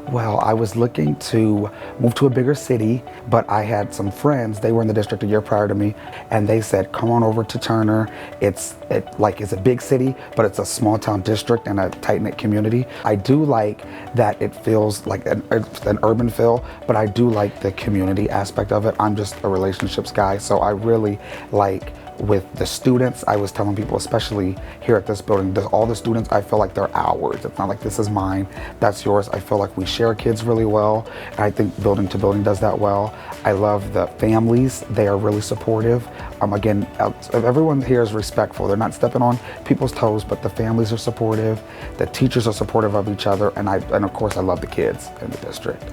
Well, I was looking to move to a bigger city, but I had some friends, they were in the district a year prior to me, and they said, come on over to Turner. It's a big city, but it's a small town district and a tight-knit community. I do like that it feels like it's an urban feel, but I do like the community aspect of it. I'm just a relationships guy, so I really like with the students. I was telling people, especially here at this building, all the students, I feel like they're ours. It's not like this is mine, that's yours. I feel like we share kids really well. And I think building to building does that well. I love the families. They are really supportive. Again, everyone here is respectful. They're not stepping on people's toes, but the families are supportive. The teachers are supportive of each other. And of course, I love the kids in the district.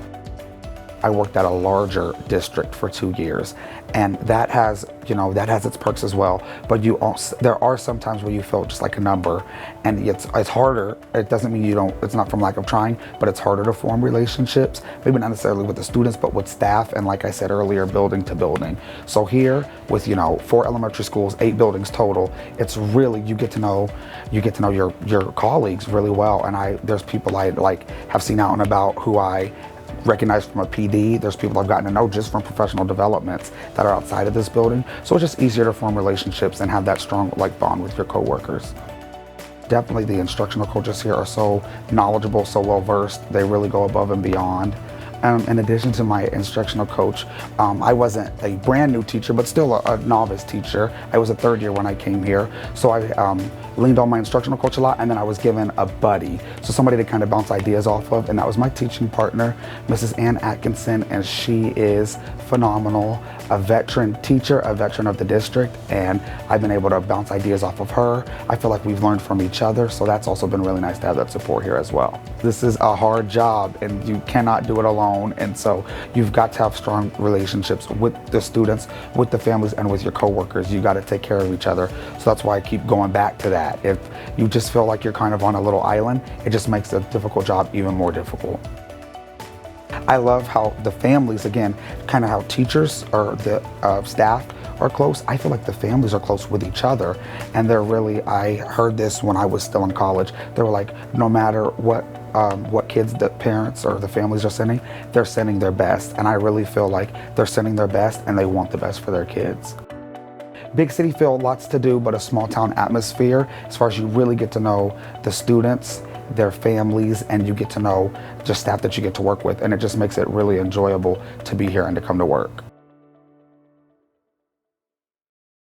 I worked at a larger district for 2 years, and that has its perks as well. But there are some times where you feel just like a number, and it's harder. It doesn't mean it's not from lack of trying, but it's harder to form relationships. Maybe not necessarily with the students, but with staff, and like I said earlier, building to building. So here with 4 elementary schools, 8 buildings total, it's really you get to know your colleagues really well. And there's people I have seen out and about who I recognized from a PD. There's people I've gotten to know just from professional developments that are outside of this building. So it's just easier to form relationships and have that strong bond with your coworkers. Definitely the instructional coaches here are so knowledgeable, so well versed. They really go above and beyond. In addition to my instructional coach, I wasn't a brand new teacher, but still a novice teacher. I was a 3rd year when I came here. So I leaned on my instructional coach a lot, and then I was given a buddy. So somebody to kind of bounce ideas off of, and that was my teaching partner, Mrs. Ann Atkinson, and she is phenomenal, a veteran teacher, a veteran of the district, and I've been able to bounce ideas off of her. I feel like we've learned from each other, so that's also been really nice to have that support here as well. This is a hard job, and you cannot do it alone, and so you've got to have strong relationships with the students, with the families, and with your coworkers. You got to take care of each other, so that's why I keep going back to that. If you just feel like you're kind of on a little island, it just makes a difficult job even more difficult. I love how the families, again, kind of how teachers or the staff are close. I feel like the families are close with each other, and I heard this when I was still in college. They were like, no matter what kids the parents or the families are sending, they're sending their best. And I really feel like they're sending their best and they want the best for their kids. Big city feel, lots to do, but a small town atmosphere as far as you really get to know the students, their families, and you get to know just staff that you get to work with, and it just makes it really enjoyable to be here and to come to work.